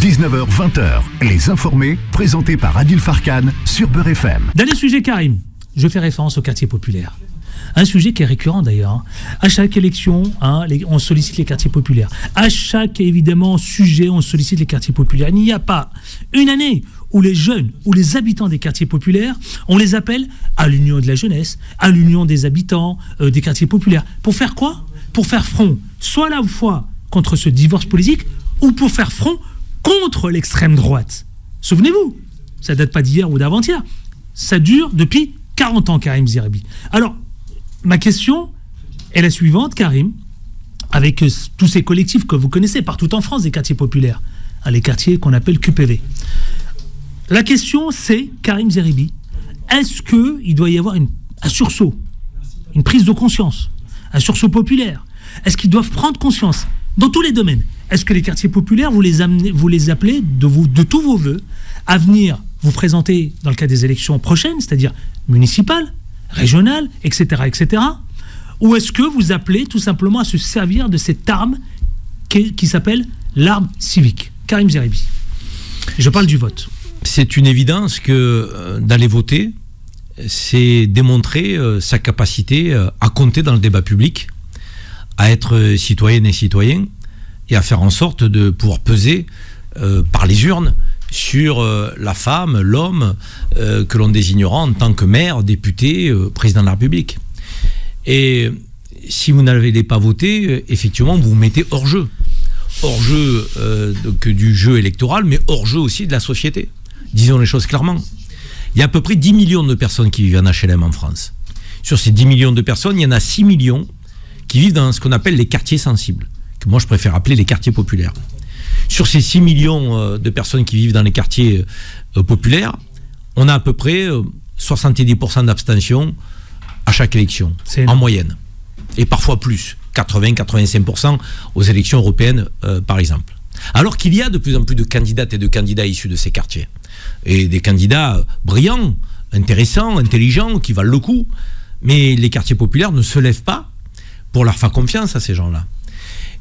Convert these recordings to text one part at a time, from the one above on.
19h-20h, Les Informés, présentés par Adil Farkan sur Beurre FM. Dernier sujet, Karim. Je fais référence au quartier populaire. Un sujet qui est récurrent d'ailleurs. À chaque élection, on sollicite les quartiers populaires. À chaque, évidemment, sujet, on sollicite les quartiers populaires. Il n'y a pas une année où les jeunes, ou les habitants des quartiers populaires, on les appelle à l'union de la jeunesse, à l'union des habitants des quartiers populaires. Pour faire quoi ? Pour faire front, soit à la fois contre ce divorce politique, ou pour faire front contre l'extrême droite. Souvenez-vous, ça date pas d'hier ou d'avant-hier. Ça dure depuis 40 ans, Karim Zeribi. Alors, ma question est la suivante, Karim, avec tous ces collectifs que vous connaissez partout en France, des quartiers populaires, les quartiers qu'on appelle QPV. La question, c'est, Karim Zeribi, est-ce qu'il doit y avoir un sursaut, une prise de conscience, un sursaut populaire ? Est-ce qu'ils doivent prendre conscience dans tous les domaines ? Est-ce que les quartiers populaires, vous les appelez de tous vos voeux à venir vous présenter dans le cadre des élections prochaines, c'est-à-dire municipales, régionales, etc., etc. Ou est-ce que vous appelez tout simplement à se servir de cette arme qui s'appelle l'arme civique ? Karim Zeribi. Je parle du vote. C'est une évidence que d'aller voter, c'est démontrer sa capacité à compter dans le débat public, à être citoyenne et citoyen, et à faire en sorte de pouvoir peser par les urnes sur la femme, l'homme que l'on désignera en tant que maire, député, président de la République. Et si vous n'avez pas voté, effectivement, vous vous mettez hors jeu. Hors jeu du jeu électoral, mais hors jeu aussi de la société. Disons les choses clairement. Il y a à peu près 10 millions de personnes qui vivent en HLM en France. Sur ces 10 millions de personnes, il y en a 6 millions qui vivent dans ce qu'on appelle les quartiers sensibles, que moi je préfère appeler les quartiers populaires. Sur ces 6 millions de personnes qui vivent dans les quartiers populaires, on a à peu près 70% d'abstention à chaque élection, en moyenne. Et parfois plus, 80-85% aux élections européennes, par exemple. Alors qu'il y a de plus en plus de candidates et de candidats issus de ces quartiers. Et des candidats brillants, intéressants, intelligents, qui valent le coup. Mais les quartiers populaires ne se lèvent pas pour leur faire confiance à ces gens-là.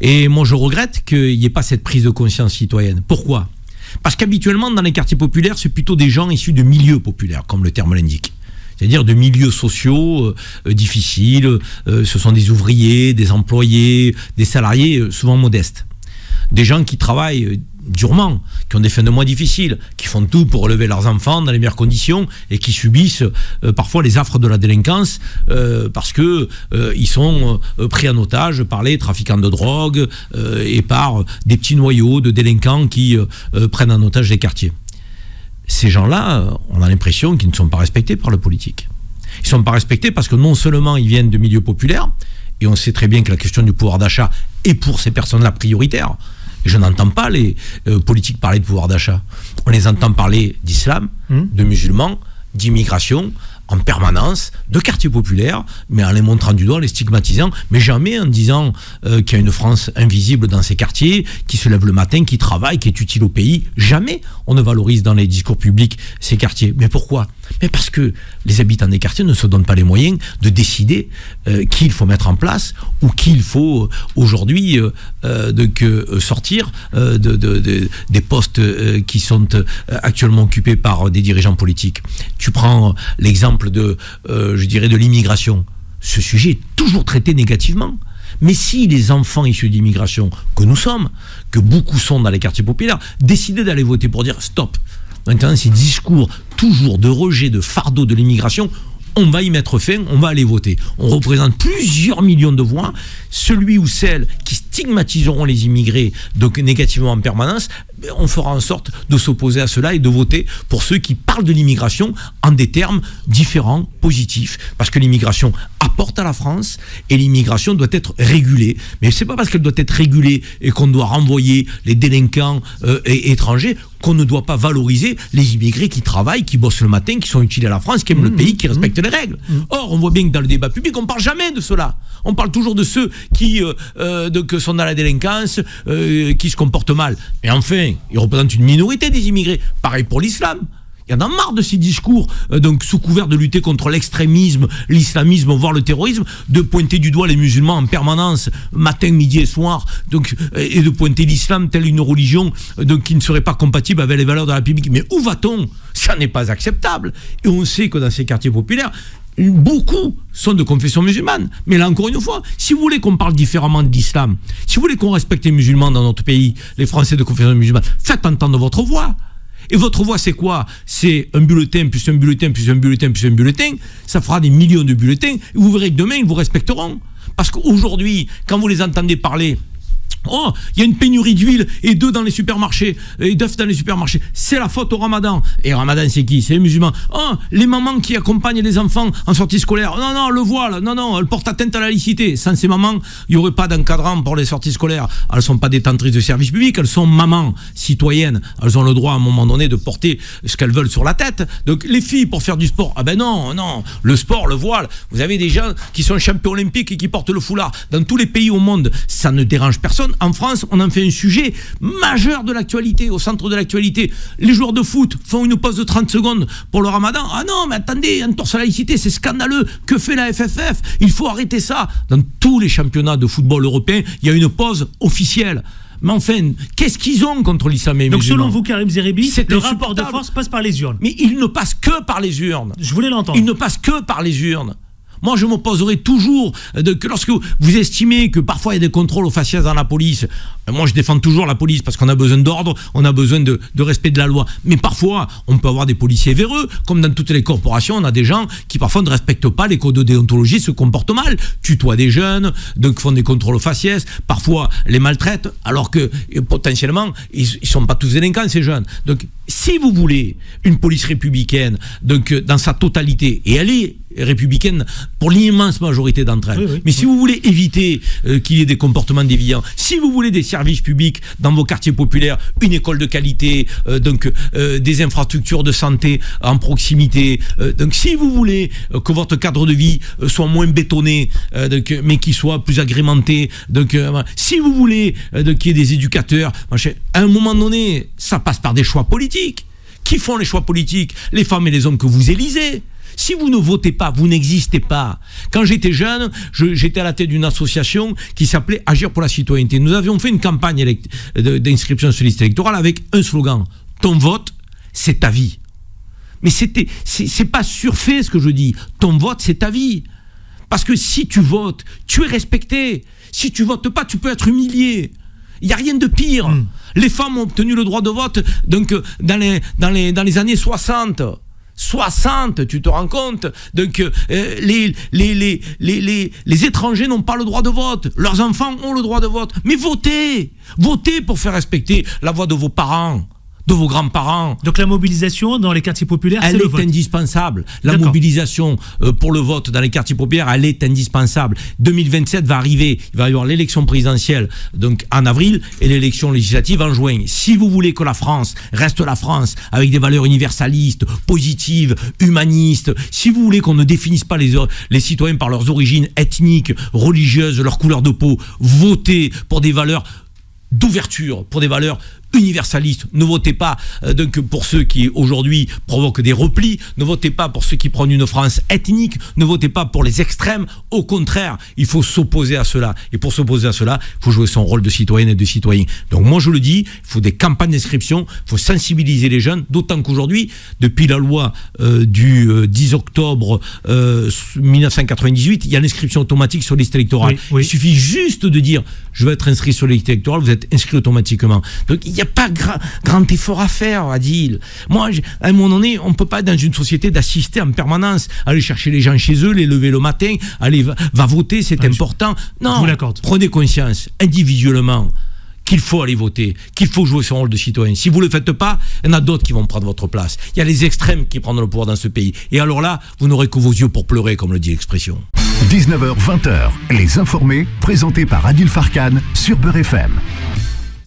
Et moi, je regrette qu'il n'y ait pas cette prise de conscience citoyenne. Pourquoi ? Parce qu'habituellement, dans les quartiers populaires, c'est plutôt des gens issus de milieux populaires, comme le terme l'indique. C'est-à-dire de milieux sociaux difficiles. Ce sont des ouvriers, des employés, des salariés souvent modestes. Des gens qui travaillent durement, qui ont des fins de mois difficiles, qui font tout pour relever leurs enfants dans les meilleures conditions et qui subissent parfois les affres de la délinquance parce que ils sont pris en otage par les trafiquants de drogue et par des petits noyaux de délinquants qui prennent en otage les quartiers. Ces gens-là, on a l'impression qu'ils ne sont pas respectés par le politique. Ils ne sont pas respectés parce que non seulement ils viennent de milieux populaires, et on sait très bien que la question du pouvoir d'achat est pour ces personnes-là prioritaire. Et je n'entends pas les politiques parler de pouvoir d'achat. On les entend parler d'islam, de musulmans, d'immigration, en permanence, de quartiers populaires, mais en les montrant du doigt, en les stigmatisant, mais jamais en disant qu'il y a une France invisible dans ces quartiers, qui se lève le matin, qui travaille, qui est utile au pays. Jamais on ne valorise dans les discours publics ces quartiers. Mais pourquoi ? Mais parce que les habitants des quartiers ne se donnent pas les moyens de décider qui il faut mettre en place ou qui il faut aujourd'hui sortir des postes qui sont actuellement occupés par des dirigeants politiques. Tu prends l'exemple de l'immigration. Ce sujet est toujours traité négativement. Mais si les enfants issus d'immigration que nous sommes, que beaucoup sont dans les quartiers populaires, décidaient d'aller voter pour dire stop, maintenant ces discours toujours de rejet, de fardeau de l'immigration, on va y mettre fin, on va aller voter. On représente plusieurs millions de voix. Celui ou celle qui stigmatiseront les immigrés donc négativement en permanence, on fera en sorte de s'opposer à cela et de voter pour ceux qui parlent de l'immigration en des termes différents, positifs. Parce que l'immigration apporte à la France et l'immigration doit être régulée. Mais c'est pas parce qu'elle doit être régulée et qu'on doit renvoyer les délinquants étrangers qu'on ne doit pas valoriser les immigrés qui travaillent, qui bossent le matin, qui sont utiles à la France, qui aiment le pays, qui respectent les règles. Or, on voit bien que dans le débat public, on ne parle jamais de cela. On parle toujours de ceux qui sont dans la délinquance, qui se comportent mal. Mais enfin, ils représentent une minorité des immigrés. Pareil pour l'islam. Il y en a marre de ces discours, donc sous couvert de lutter contre l'extrémisme, l'islamisme, voire le terrorisme, de pointer du doigt les musulmans en permanence, matin, midi et soir, donc, et de pointer l'islam telle une religion donc, qui ne serait pas compatible avec les valeurs de la République. Mais où va-t-on ? Ça n'est pas acceptable. Et on sait que dans ces quartiers populaires, beaucoup sont de confession musulmane. Mais là, encore une fois, si vous voulez qu'on parle différemment de l'islam, si vous voulez qu'on respecte les musulmans dans notre pays, les Français de confession musulmane, faites entendre votre voix. Et votre voix, c'est quoi ? C'est un bulletin, plus un bulletin, plus un bulletin, plus un bulletin. Ça fera des millions de bulletins. Et vous verrez que demain, ils vous respecteront. Parce qu'aujourd'hui, quand vous les entendez parler, oh, il y a une pénurie d'huile et d'œufs dans les supermarchés, et d'œufs dans les supermarchés. C'est la faute au Ramadan. Et Ramadan, c'est qui ? C'est les musulmans. Oh, les mamans qui accompagnent les enfants en sortie scolaire. Non, non, le voile. Non, non, elles portent atteinte à la laïcité. Sans ces mamans, il n'y aurait pas d'encadrant pour les sorties scolaires. Elles ne sont pas détentrices de services publics. Elles sont mamans, citoyennes. Elles ont le droit, à un moment donné, de porter ce qu'elles veulent sur la tête. Donc, les filles, pour faire du sport, ah ben non, non. Le sport, le voile. Vous avez des gens qui sont champions olympiques et qui portent le foulard. Dans tous les pays au monde, ça ne dérange personne. En France, on en fait un sujet majeur de l'actualité, au centre de l'actualité. Les joueurs de foot font une pause de 30 secondes pour le Ramadan. Ah non, mais attendez, entorse à la laïcité, c'est scandaleux. Que fait la FFF ? Il faut arrêter ça. Dans tous les championnats de football européens, il y a une pause officielle. Mais enfin, qu'est-ce qu'ils ont contre l'islam et les musulmans ? Donc selon vous, Karim Zeribi, le rapport de force passe par les urnes. Mais il ne passe que par les urnes. Je voulais l'entendre. Il ne passe que par les urnes. Moi, je m'opposerai toujours que lorsque vous estimez que parfois il y a des contrôles aux faciès dans la police. Moi, je défends toujours la police parce qu'on a besoin d'ordre, on a besoin de respect de la loi. Mais parfois, on peut avoir des policiers véreux, comme dans toutes les corporations, on a des gens qui parfois ne respectent pas les codes de déontologie, se comportent mal, tutoient des jeunes, donc font des contrôles aux faciès, parfois les maltraitent, alors que potentiellement, ils sont pas tous délinquants, ces jeunes. Donc, si vous voulez une police républicaine, donc dans sa totalité, et elle est républicaine pour l'immense majorité d'entre elles. Oui. Mais si vous voulez éviter qu'il y ait des comportements déviants, si vous voulez des services publics dans vos quartiers populaires, une école de qualité, des infrastructures de santé en proximité, donc si vous voulez que votre cadre de vie soit moins bétonné, mais qu'il soit plus agrémenté, si vous voulez qu'il y ait des éducateurs, à un moment donné, ça passe par des choix politiques. Qui font les choix politiques ? Les femmes et les hommes que vous élisez. Si vous ne votez pas, vous n'existez pas. Quand j'étais jeune, j'étais à la tête d'une association qui s'appelait Agir pour la citoyenneté. Nous avions fait une campagne d'inscription sur liste électorale avec un slogan. Ton vote, c'est ta vie. Mais c'est pas surfait ce que je dis. Ton vote, c'est ta vie. Parce que si tu votes, tu es respecté. Si tu votes pas, tu peux être humilié. Il n'y a rien de pire. Les femmes ont obtenu le droit de vote donc, dans les années 60. 60, tu te rends compte ? Donc les étrangers n'ont pas le droit de vote. Leurs enfants ont le droit de vote. Mais votez pour faire respecter la voix de vos parents, de vos grands-parents. Donc la mobilisation dans les quartiers populaires, c'est le vote. Elle est indispensable. La mobilisation pour le vote dans les quartiers populaires, elle est indispensable. 2027 va arriver. Il va y avoir l'élection présidentielle donc en avril et l'élection législative en juin. Si vous voulez que la France reste la France avec des valeurs universalistes, positives, humanistes, si vous voulez qu'on ne définisse pas les citoyens par leurs origines ethniques, religieuses, leur couleur de peau, votez pour des valeurs d'ouverture, pour des valeurs universalistes. Ne votez pas donc pour ceux qui aujourd'hui provoquent des replis, ne votez pas pour ceux qui prennent une France ethnique, ne votez pas pour les extrêmes. Au contraire, il faut s'opposer à cela. Et pour s'opposer à cela, il faut jouer son rôle de citoyenne et de citoyen. Donc moi je le dis, il faut des campagnes d'inscription, il faut sensibiliser les jeunes, d'autant qu'aujourd'hui, depuis la loi du 10 octobre 1998, il y a l'inscription automatique sur liste électorale. Oui. Il suffit juste de dire je veux être inscrit sur la liste électorale, vous êtes inscrit automatiquement. Donc il n'y a pas grand effort à faire, Adil. Moi, à un moment donné, on ne peut pas être dans une société d'assister en permanence, aller chercher les gens chez eux, les lever le matin, aller va voter, c'est important. Non, prenez conscience individuellement qu'il faut aller voter, qu'il faut jouer son rôle de citoyen. Si vous ne le faites pas, il y en a d'autres qui vont prendre votre place. Il y a les extrêmes qui prennent le pouvoir dans ce pays. Et alors là, vous n'aurez que vos yeux pour pleurer, comme le dit l'expression. 19h, 20h, les informés, présentés par Adil Farkan sur Beurre FM.